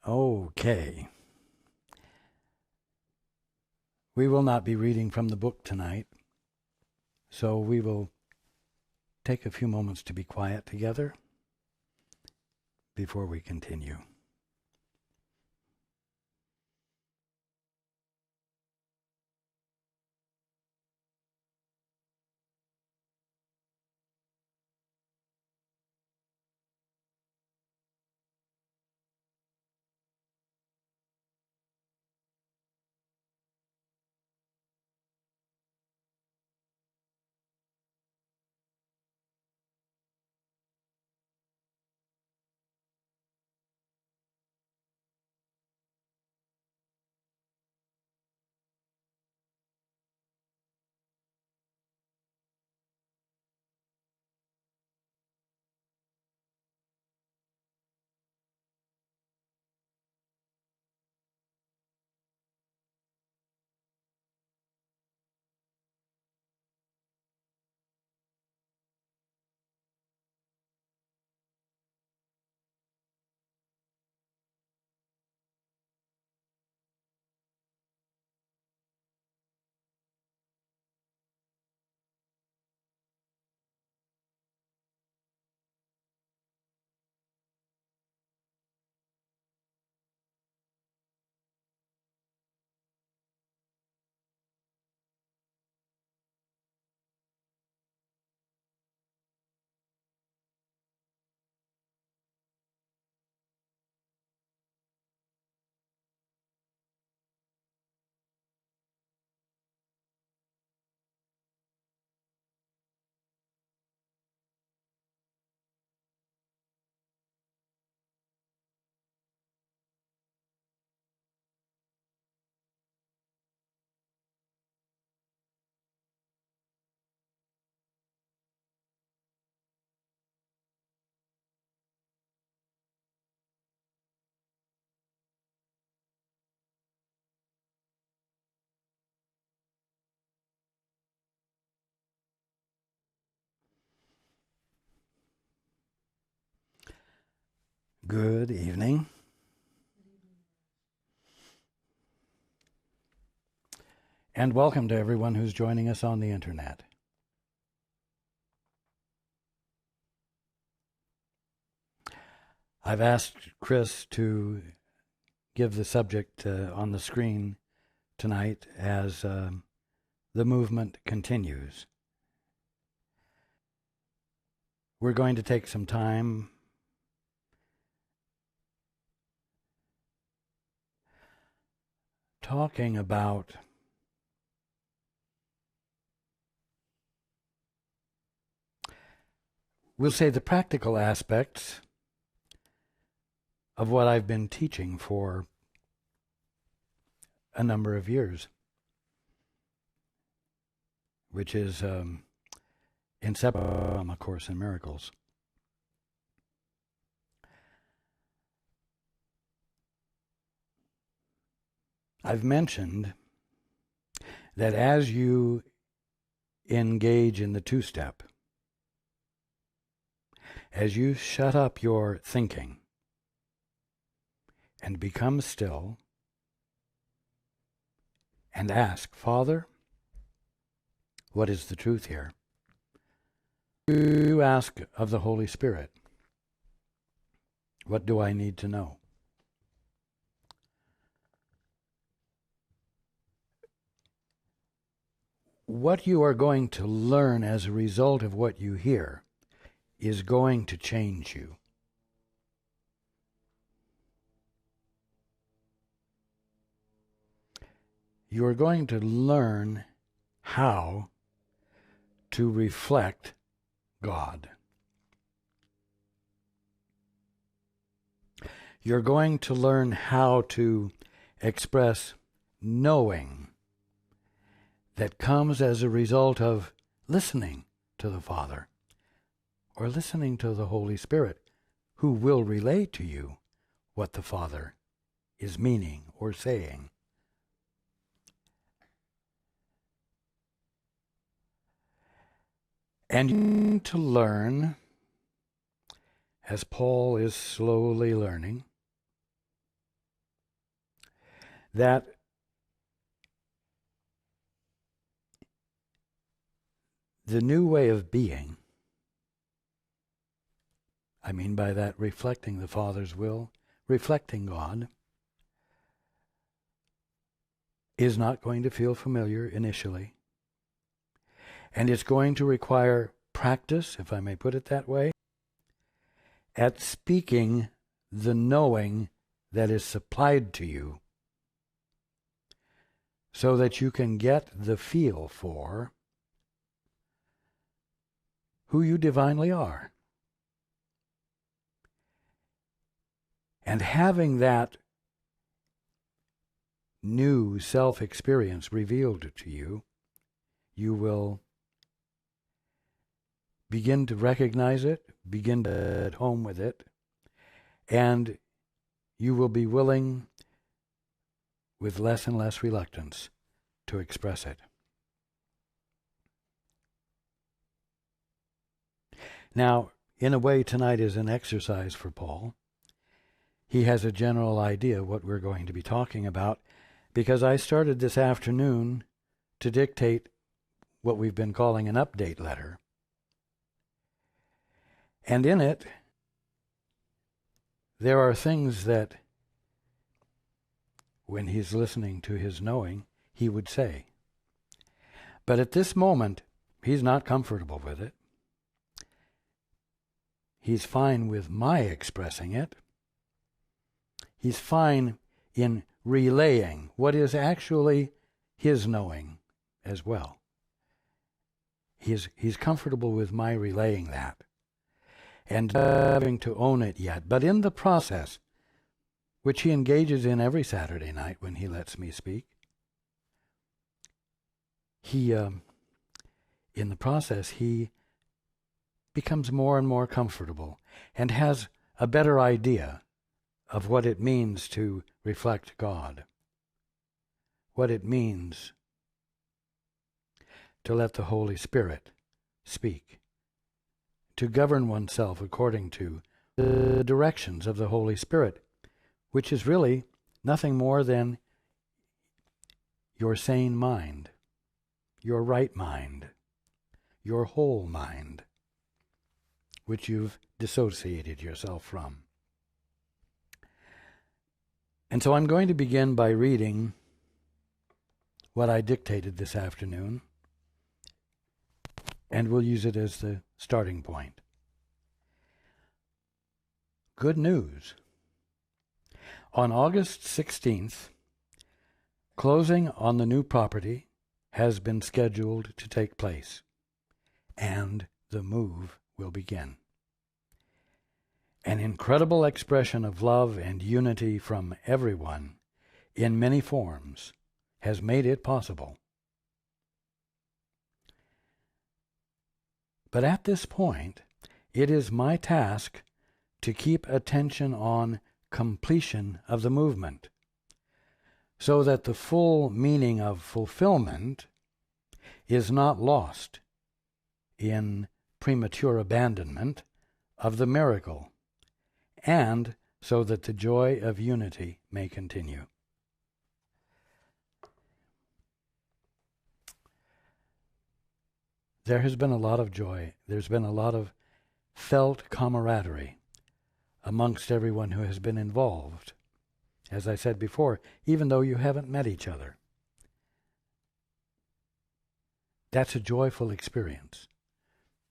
Okay. We will not be reading from the book tonight, so we will take a few moments to be quiet together before we continue. Good evening. And welcome to everyone who's joining us on the internet. I've asked Chris to give the subject on the screen tonight as the movement continues. We're going to take some time talking about we'll say the practical aspects of what I've been teaching for a number of years, which is inseparable from A Course in Miracles. I've mentioned that as you engage in the two-step, as you shut up your thinking and become still and ask, Father, what is the truth here? You ask of the Holy Spirit, what do I need to know? What you are going to learn as a result of what you hear is going to change you. You are going to learn how to reflect God. You're going to learn how to express knowing that comes as a result of listening to the Father or listening to the Holy Spirit, who will relay to you what the Father is meaning or saying. And you need to learn, as Paul is slowly learning, that the new way of being, I mean by that reflecting the Father's will, reflecting God, is not going to feel familiar initially. And it's going to require practice, if I may put it that way, at speaking the knowing that is supplied to you, so that you can get the feel for who you divinely are. And having that new self-experience revealed to you, you will begin to recognize it, begin to be at home with it, and you will be willing, with less and less reluctance, to express it. Now, in a way, tonight is an exercise for Paul. He has a general idea what we're going to be talking about, because I started this afternoon to dictate what we've been calling an update letter. And in it, there are things that, when he's listening to his knowing, he would say. But at this moment, he's not comfortable with it. He's fine with my expressing it. He's fine in relaying what is actually his knowing as well. He's comfortable with my relaying that and having to own it yet. But in the process, which he engages in every Saturday night when he lets me speak, in the process, he becomes more and more comfortable and has a better idea of what it means to reflect God, what it means to let the Holy Spirit speak, to govern oneself according to the directions of the Holy Spirit, which is really nothing more than your sane mind, your right mind, your whole mind, which you've dissociated yourself from. And so I'm going to begin by reading what I dictated this afternoon, and we'll use it as the starting point. Good news. On August 16th, closing on the new property has been scheduled to take place, and the move will begin. An incredible expression of love and unity from everyone in many forms has made it possible. But at this point, it is my task to keep attention on completion of the movement, so that the full meaning of fulfillment is not lost in premature abandonment of the miracle, and so that the joy of unity may continue. There has been a lot of joy. There's been a lot of felt camaraderie amongst everyone who has been involved. As I said before, even though you haven't met each other. That's a joyful experience.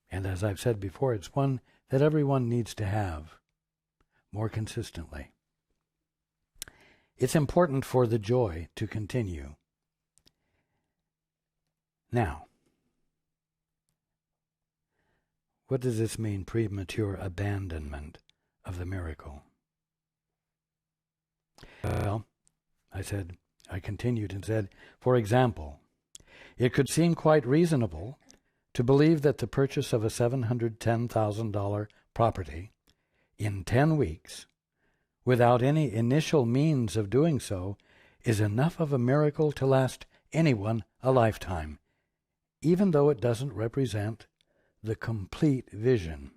And as I've said before, it's one that everyone needs to have more consistently. It's important for the joy to continue. Now, what does this mean, premature abandonment of the miracle? Well, I continued and said, for example, it could seem quite reasonable to believe that the purchase of a $710,000 property in 10 weeks, without any initial means of doing so, is enough of a miracle to last anyone a lifetime, even though it doesn't represent the complete vision.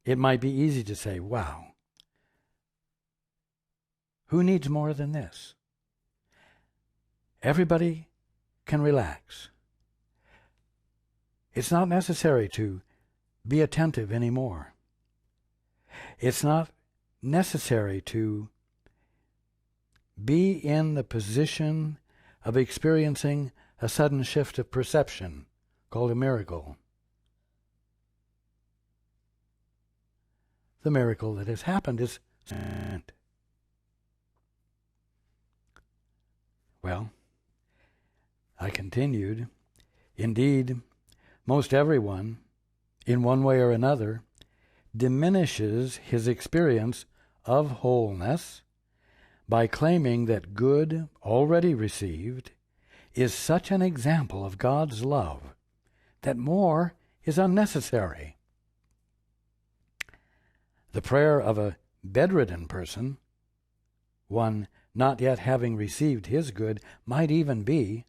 It might be easy to say, wow, Who needs more than this? Everybody can relax. It's not necessary to be attentive anymore. It's not necessary to be in the position of experiencing a sudden shift of perception called a miracle. The miracle that has happened is, well, I continued, indeed, most everyone, in one way or another, diminishes his experience of wholeness by claiming that good already received is such an example of God's love that more is unnecessary. The prayer of a bedridden person, one not yet having received his good, might even be,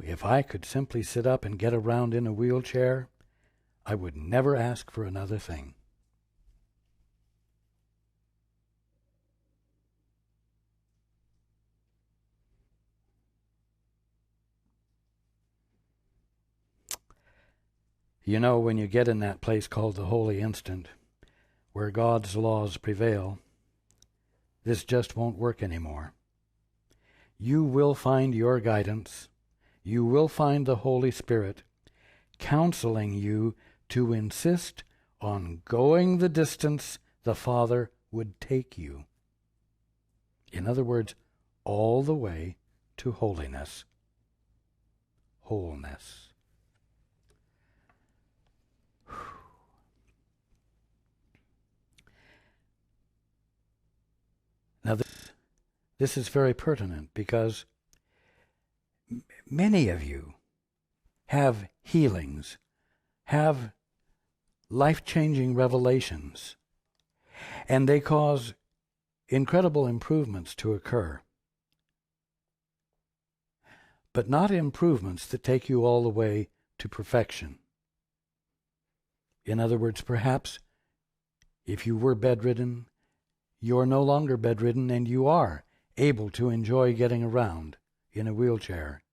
if I could simply sit up and get around in a wheelchair, I would never ask for another thing. When you get in that place called the holy instant, where God's laws prevail, this just won't work anymore. You will find your guidance. You will find the Holy Spirit counseling you to insist on going the distance the Father would take you. In other words, all the way to holiness. Wholeness. Now this is very pertinent because many of you have healings, have life-changing revelations, and they cause incredible improvements to occur. But not improvements that take you all the way to perfection. In other words, perhaps if you were bedridden, you're no longer bedridden and you are able to enjoy getting around in a wheelchair.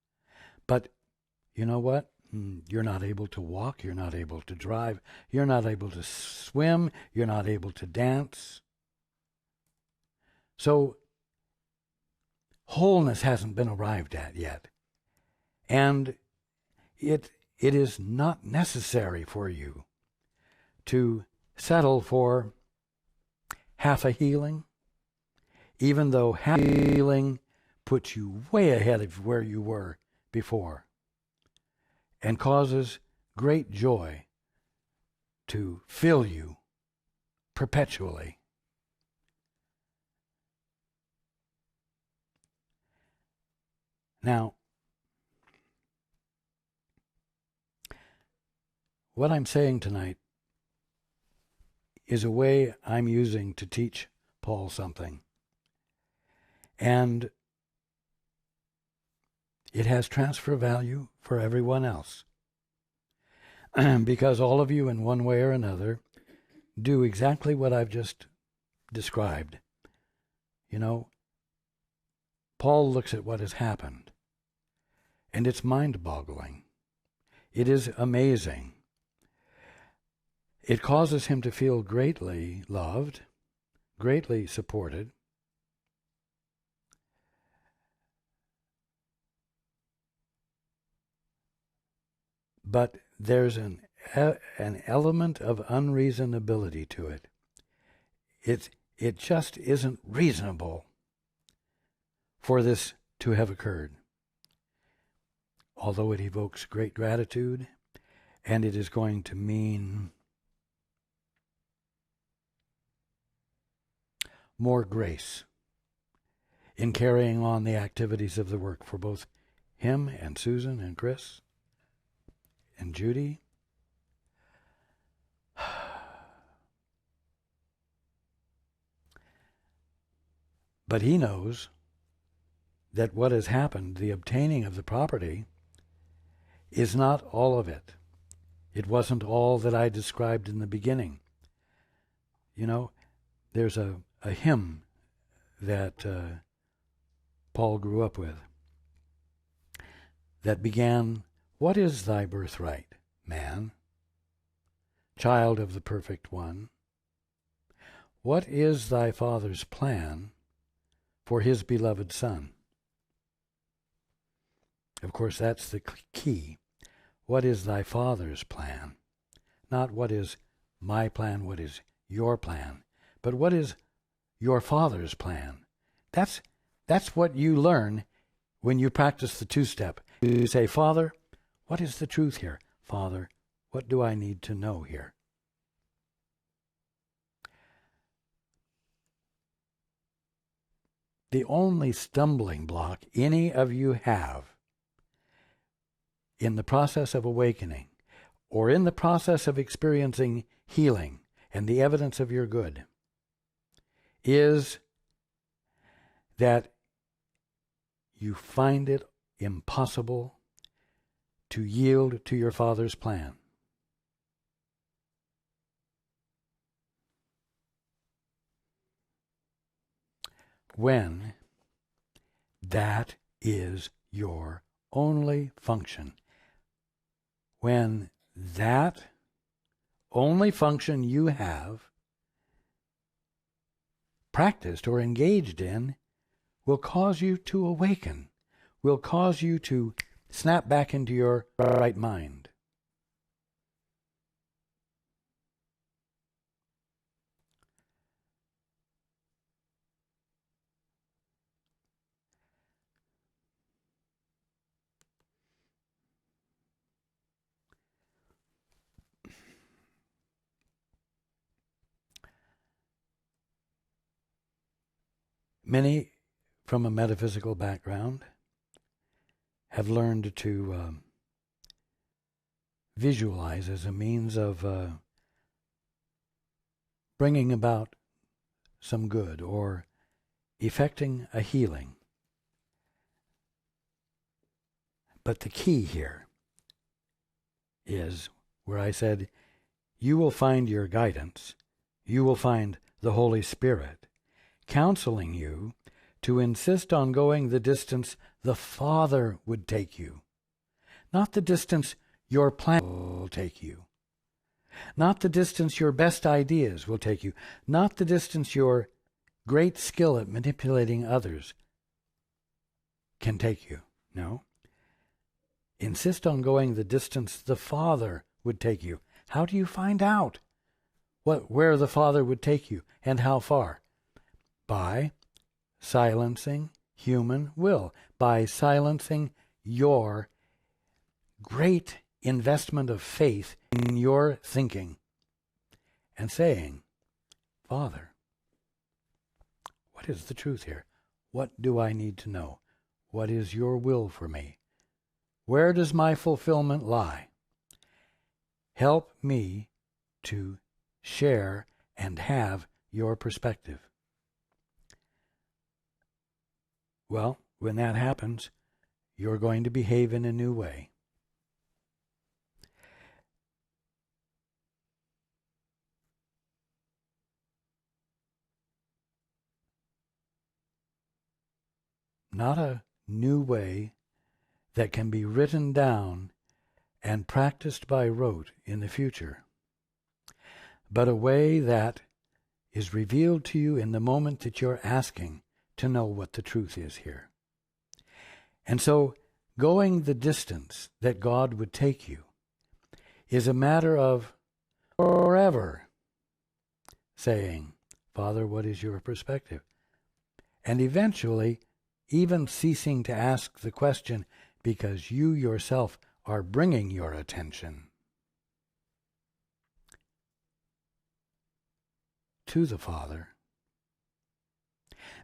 But you know what? You're not able to walk, you're not able to drive, you're not able to swim, you're not able to dance. So wholeness hasn't been arrived at yet. And it is not necessary for you to settle for half a healing, even though half a healing puts you way ahead of where you were before and causes great joy to fill you perpetually. Now, what I'm saying tonight is a way I'm using to teach Paul something. And it has transfer value for everyone else. Because all of you in one way or another do exactly what I've just described. Paul looks at what has happened, and it's mind-boggling. It is amazing. It causes him to feel greatly loved, greatly supported. But there's an element of unreasonability to it. It just isn't reasonable for this to have occurred. Although it evokes great gratitude, and it is going to mean more grace in carrying on the activities of the work for both him and Susan and Chris and Judy. But he knows that what has happened, the obtaining of the property, is not all of it. It wasn't all that I described in the beginning. There's a hymn that Paul grew up with that began, "What is thy birthright, man, child of the perfect one? What is thy father's plan for his beloved son?" Of course, that's the key. What is thy father's plan? Not what is my plan, what is your plan, but what is your father's plan? That's what you learn when you practice the two-step. You say, "Father, what is the truth here? Father, what do I need to know here?" The only stumbling block any of you have in the process of awakening or in the process of experiencing healing and the evidence of your good is that you find it impossible to yield to your Father's plan. When that is your only function, when that only function you have practiced or engaged in will cause you to awaken, will cause you to snap back into your right mind. Many from a metaphysical background have learned to visualize as a means of bringing about some good or effecting a healing. But the key here is where I said, you will find your guidance, you will find the Holy Spirit counseling you to insist on going the distance the Father would take you, not the distance your plan will take you, not the distance your best ideas will take you, not the distance your great skill at manipulating others can take you. No. Insist on going the distance the Father would take you. How do you find out where the Father would take you and how far? By silencing human will, by silencing your great investment of faith in your thinking and saying, "Father, what is the truth here? What do I need to know? What is your will for me? Where does my fulfillment lie? Help me to share and have your perspective." Well, when that happens, you're going to behave in a new way. Not a new way that can be written down and practiced by rote in the future, but a way that is revealed to you in the moment that you're asking to know what the truth is here. And so, going the distance that God would take you is a matter of forever saying, "Father, what is your perspective?" And eventually, even ceasing to ask the question because you yourself are bringing your attention to the Father,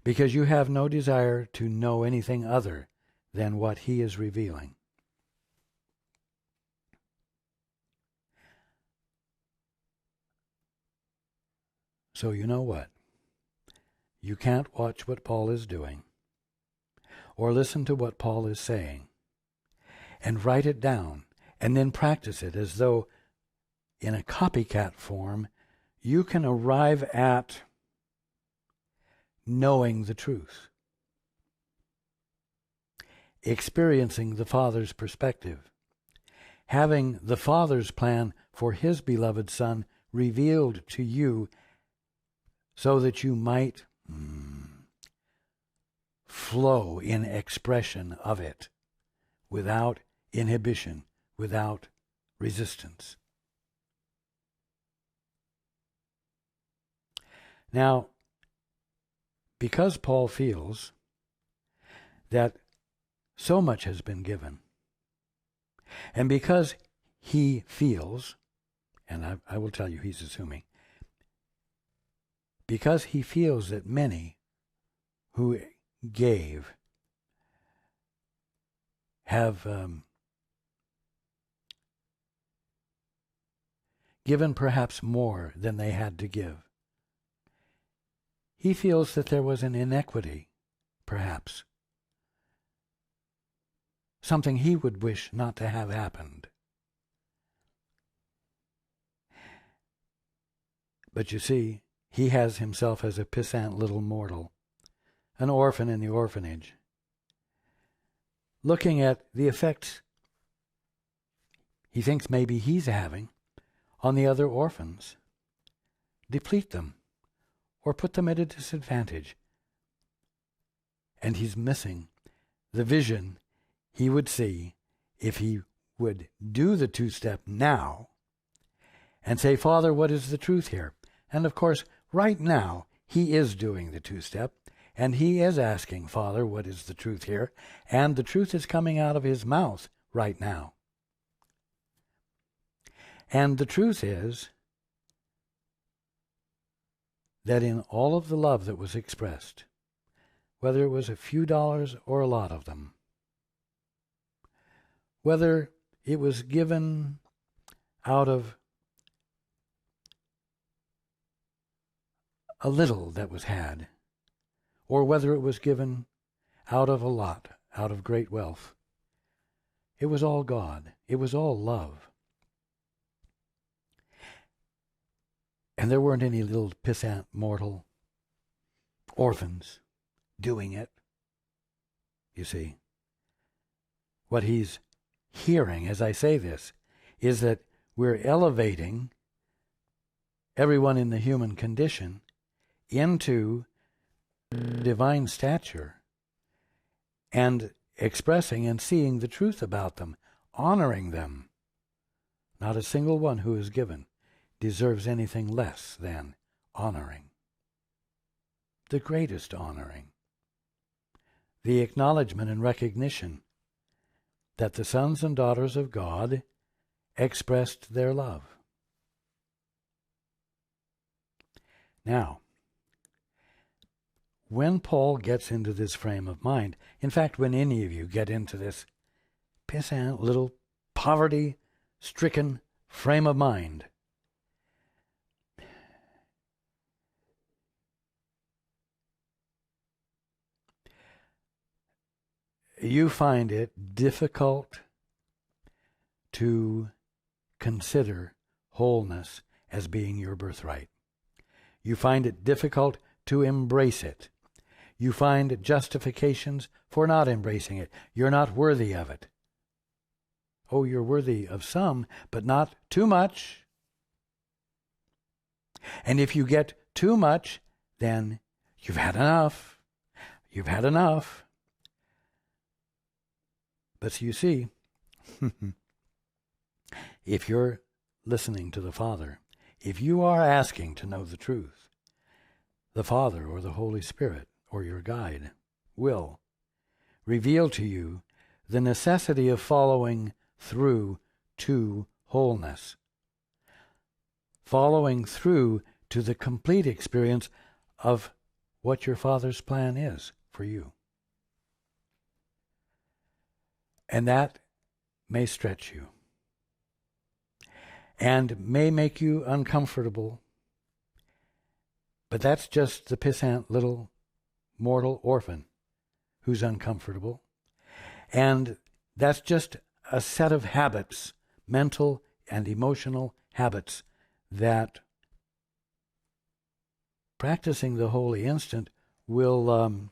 because you have no desire to know anything other than what He is revealing. So you know what? You can't watch what Paul is doing or listen to what Paul is saying and write it down and then practice it as though in a copycat form you can arrive at knowing the truth, experiencing the Father's perspective, having the Father's plan for his beloved Son revealed to you so that you might flow in expression of it without inhibition, without resistance. Now, because Paul feels that so much has been given, and because he feels, and I will tell you he's assuming, because he feels that many who gave have given perhaps more than they had to give. He feels that there was an inequity, perhaps, something he would wish not to have happened. But you see, he has himself as a pissant little mortal, an orphan in the orphanage, looking at the effects he thinks maybe he's having on the other orphans, deplete them, or put them at a disadvantage. And he's missing the vision he would see if he would do the two-step now and say, Father, what is the truth here? And of course, right now, he is doing the two-step, and he is asking, Father, what is the truth here? And the truth is coming out of his mouth right now. And the truth is that in all of the love that was expressed, whether it was a few dollars or a lot of them, whether it was given out of a little that was had, or whether it was given out of a lot, out of great wealth, it was all God. It was all love. And there weren't any little pissant mortal orphans doing it. You see, what he's hearing as I say this is that we're elevating everyone in the human condition into divine stature and expressing and seeing the truth about them, honoring them. Not a single one who is given deserves anything less than honoring. The greatest honoring. The acknowledgement and recognition that the sons and daughters of God expressed their love. Now, when Paul gets into this frame of mind, in fact, when any of you get into this pissant little poverty-stricken frame of mind, you find it difficult to consider wholeness as being your birthright. You find it difficult to embrace it. You find justifications for not embracing it. You're not worthy of it. Oh, you're worthy of some, but not too much. And if you get too much, then you've had enough. You've had enough. But you see, if you're listening to the Father, if you are asking to know the truth, the Father or the Holy Spirit or your guide will reveal to you the necessity of following through to wholeness, following through to the complete experience of what your Father's plan is for you. And that may stretch you and may make you uncomfortable, but that's just the pissant little mortal orphan who's uncomfortable. And that's just a set of habits, mental and emotional habits, that practicing the holy instant will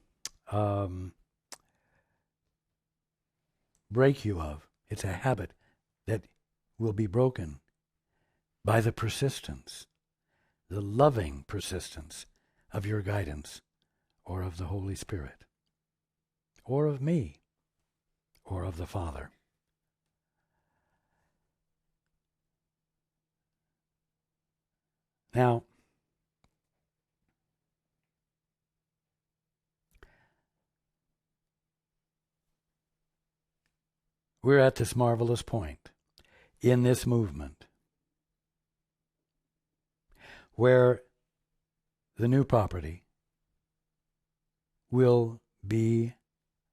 break you of. It's a habit that will be broken by the persistence, the loving persistence of your guidance, or of the Holy Spirit, or of me, or of the Father. Now, we're at this marvelous point in this movement where the new property will be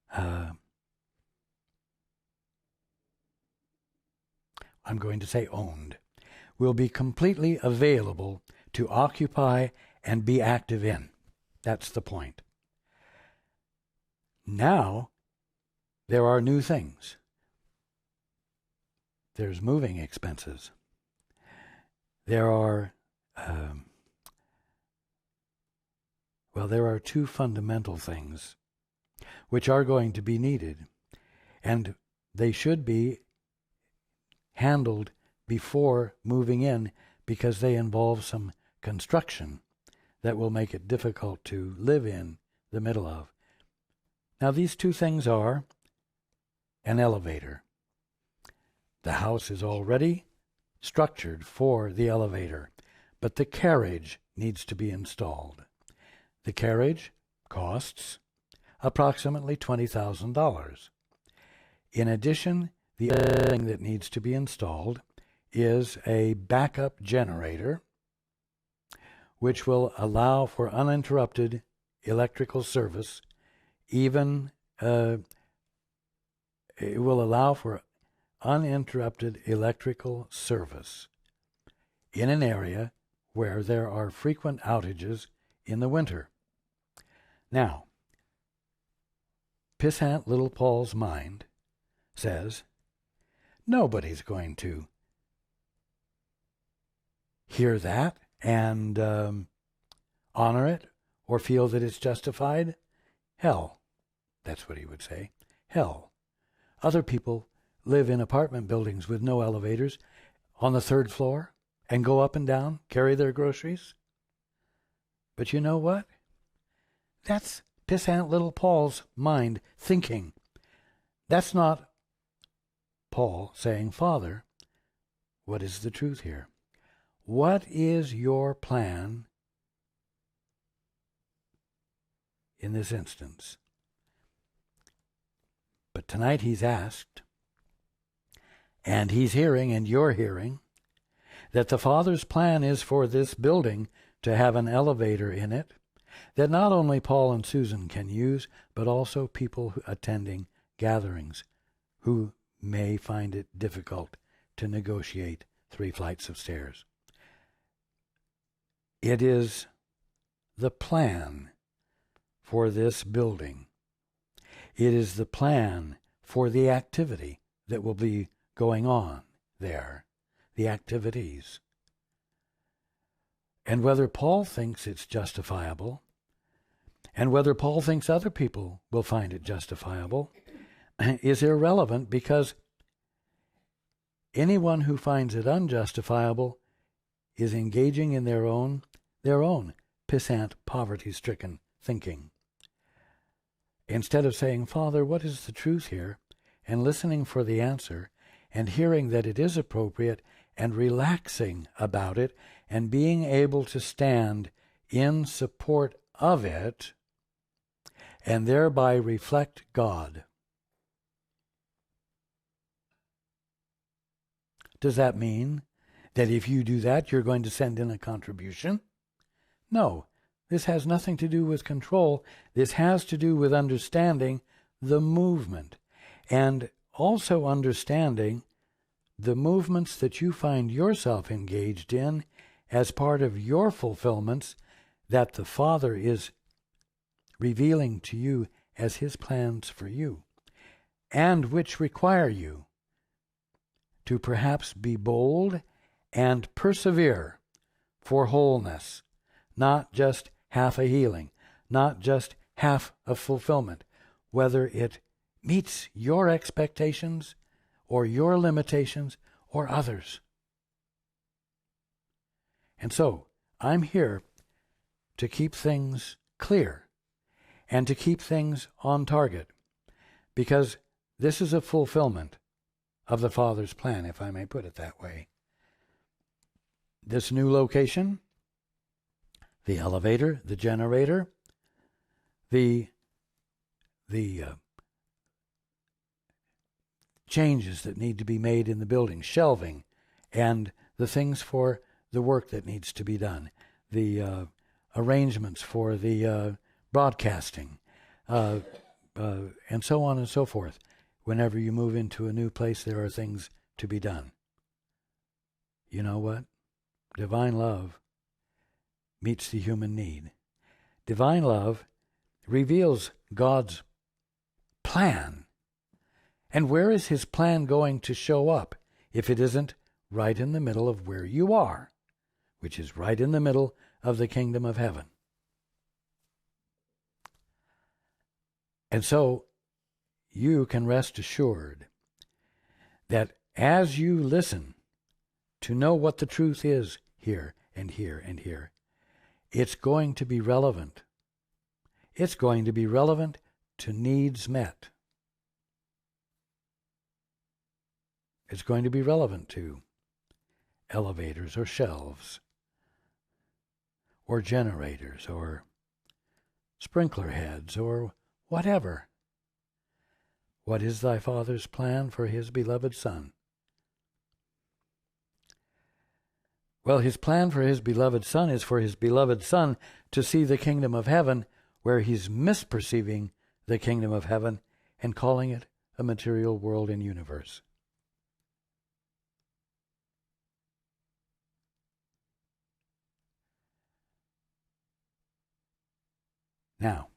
I'm going to say owned, will be completely available to occupy and be active in. That's the point. Now, there are new things. There's moving expenses. There are, there are two fundamental things which are going to be needed, and they should be handled before moving in because they involve some construction that will make it difficult to live in the middle of. Now, these two things are an elevator. The house is already structured for the elevator, but the carriage needs to be installed. The carriage costs approximately $20,000. In addition, the other thing that needs to be installed is a backup generator, which will allow for uninterrupted electrical service, it will allow for uninterrupted electrical service in an area where there are frequent outages in the winter. Now, pissant little Paul's mind says, nobody's going to hear that and honor it or feel that it's justified. Hell, that's what he would say. Hell. Other people live in apartment buildings with no elevators on the third floor and go up and down, carry their groceries. But you know what? That's pissant little Paul's mind thinking. That's not Paul saying, Father, what is the truth here? What is your plan in this instance? But tonight he's asked, and he's hearing, and you're hearing, that the Father's plan is for this building to have an elevator in it that not only Paul and Susan can use, but also people attending gatherings who may find it difficult to negotiate 3 flights of stairs. It is the plan for this building. It is the plan for the activity that will be going on there, the activities. And whether Paul thinks it's justifiable, and whether Paul thinks other people will find it justifiable, is irrelevant, because anyone who finds it unjustifiable is engaging in their own pissant, poverty-stricken thinking. Instead of saying, Father, what is the truth here, and listening for the answer, and hearing that it is appropriate, and relaxing about it, and being able to stand in support of it, and thereby reflect God. Does that mean that if you do that, you're going to send in a contribution? No, this has nothing to do with control. This has to do with understanding the movement, and also understanding the movements that you find yourself engaged in as part of your fulfillments that the Father is revealing to you as his plans for you, and which require you to perhaps be bold and persevere for wholeness, not just half a healing, not just half of fulfillment, whether it meets your expectations or your limitations or others. And so, I'm here to keep things clear and to keep things on target, because this is a fulfillment of the Father's plan, if I may put it that way. This new location, the elevator, the generator, the changes that need to be made in the building, shelving, and the things for the work that needs to be done, the arrangements for the broadcasting, and so on and so forth. Whenever you move into a new place, there are things to be done. You know what? Divine love meets the human need. Divine love reveals God's plan. And where is his plan going to show up if it isn't right in the middle of where you are, which is right in the middle of the kingdom of heaven? And so you can rest assured that as you listen to know what the truth is here and here and here, it's going to be relevant. It's going to be relevant to needs met. It's going to be relevant to elevators or shelves or generators or sprinkler heads or whatever. What is thy Father's plan for his beloved Son? Well, his plan for his beloved Son is for his beloved Son to see the kingdom of heaven where he's misperceiving the kingdom of heaven and calling it a material world and universe. Now,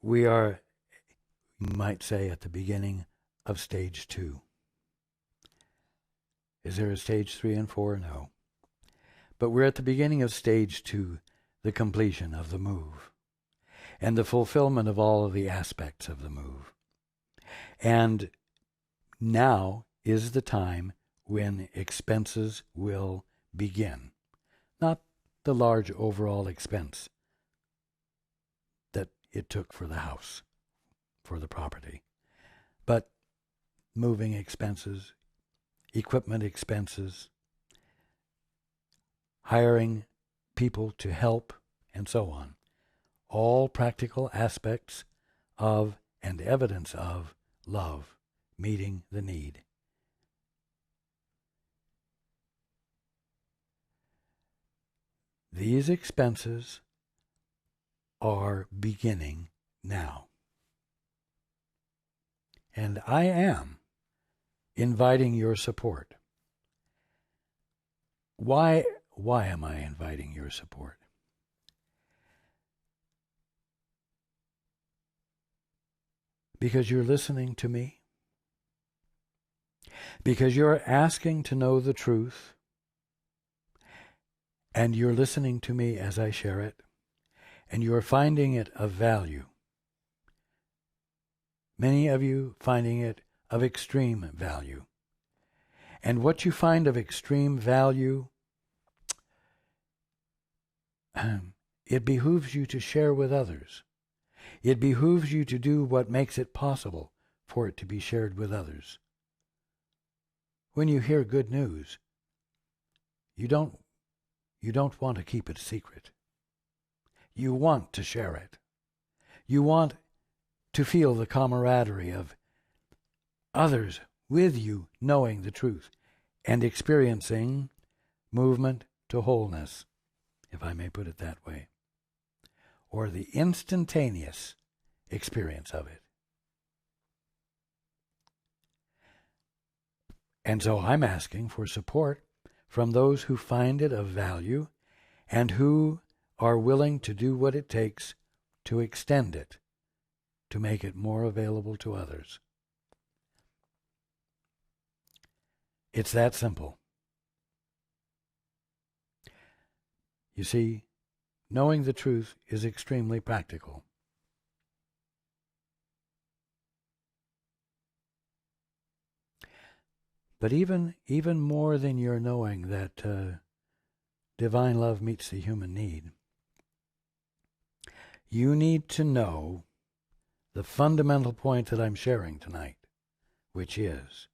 we are, you might say, at the beginning of stage 2. Is there a stage 3 and 4? No. But we're at the beginning of stage 2, the completion of the move, and the fulfillment of all of the aspects of the move. And now is the time when expenses will begin. Not the large overall expense that it took for the house, for the property, but moving expenses, equipment expenses, hiring people to help, and so on. All practical aspects of and evidence of love meeting the need. These expenses are beginning now. And I am inviting your support. Why am I inviting your support? Because you're listening to me. Because you're asking to know the truth. And you're listening to me as I share it. And you're finding it of value. Many of you finding it of extreme value. And what you find of extreme value, it behooves you to share with others. It behooves you to do what makes it possible for it to be shared with others. When you hear good news, you don't want to keep it secret. You want to share it. You want to feel the camaraderie of others with you knowing the truth and experiencing movement to wholeness, if I may put it that way, or the instantaneous experience of it. And so I'm asking for support from those who find it of value and who are willing to do what it takes to extend it to make it more available to others. It's that simple. You see, knowing the truth is extremely practical. But even more than your knowing that divine love meets the human need, you need to know the fundamental point that I'm sharing tonight, which is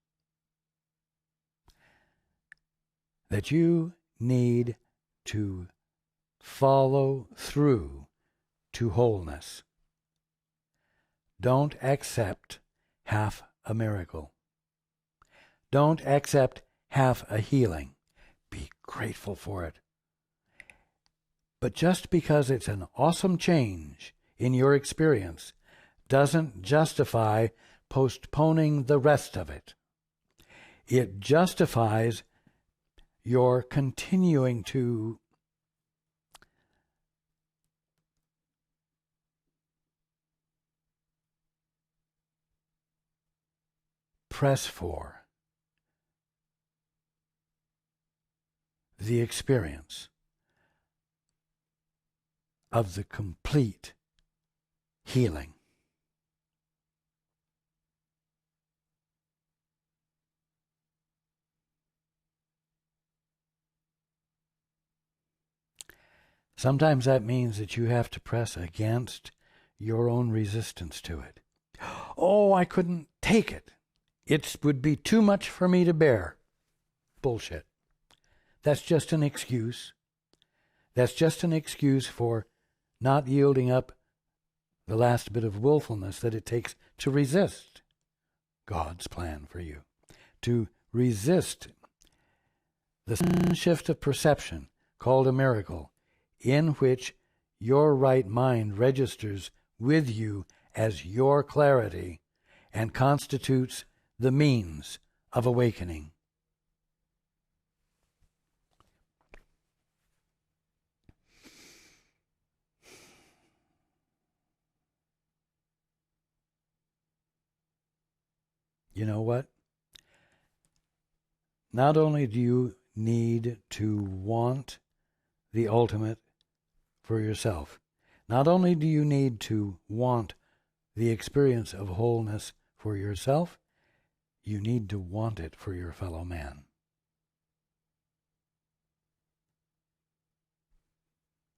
that you need to follow through to wholeness. Don't accept half a miracle. Don't accept half a healing. Be grateful for it. But just because it's an awesome change in your experience doesn't justify postponing the rest of it. It justifies your continuing to press for the experience of the complete healing. Sometimes that means that you have to press against your own resistance to it. Oh, I couldn't take it. It would be too much for me to bear. Bullshit. That's just an excuse. That's just an excuse for not yielding up the last bit of willfulness that it takes to resist God's plan for you, to resist the sudden shift of perception called a miracle, in which your right mind registers with you as your clarity and constitutes the means of awakening. You know what? Not only do you need to want the ultimate for yourself, not only do you need to want the experience of wholeness for yourself, you need to want it for your fellow man.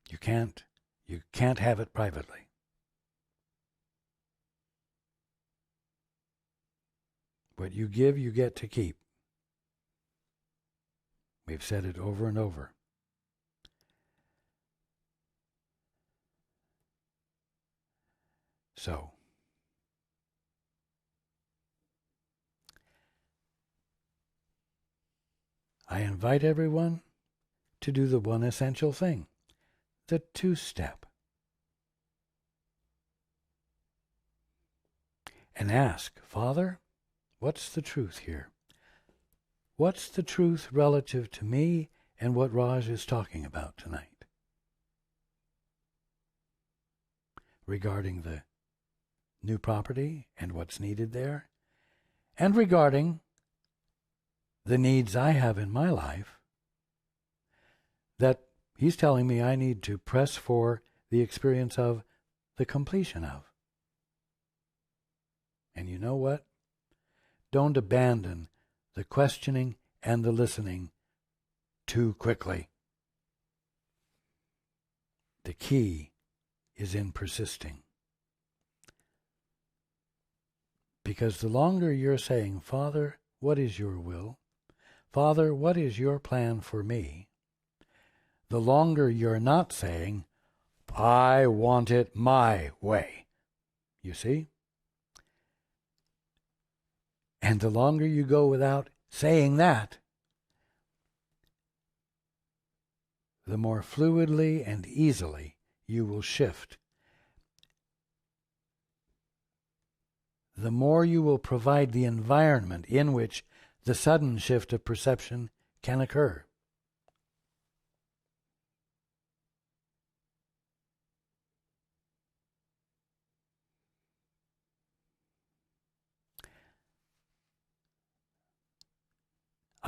You can't have it privately. What you give, you get to keep. We've said it over and over. So, I invite everyone to do the one essential thing, the two-step. And ask, Father, what's the truth here? What's the truth relative to me and what Raj is talking about tonight? Regarding the new property and what's needed there, and regarding the needs I have in my life that he's telling me I need to press for the experience of the completion of. And you know what? Don't abandon the questioning and the listening too quickly. The key is in persisting. Because the longer you're saying, Father, what is your will? Father, what is your plan for me? The longer you're not saying, I want it my way. You see? And the longer you go without saying that, the more fluidly and easily you will shift. The more you will provide the environment in which the sudden shift of perception can occur.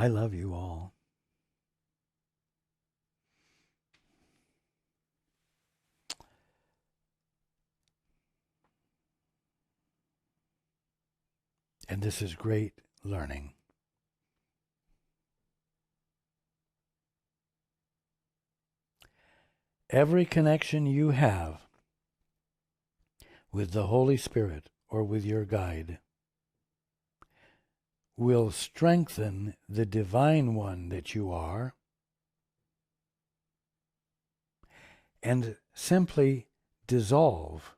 I love you all. And this is great learning. Every connection you have with the Holy Spirit or with your guide will strengthen the divine one that you are and simply dissolve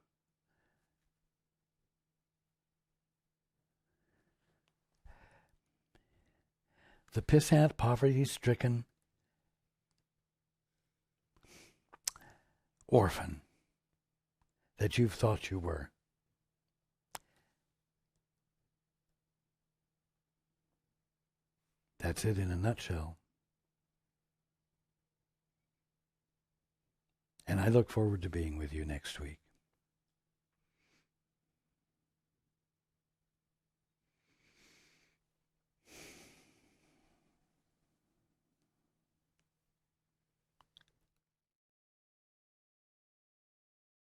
the pissant, poverty-stricken orphan that you've thought you were. That's it in a nutshell. And I look forward to being with you next week.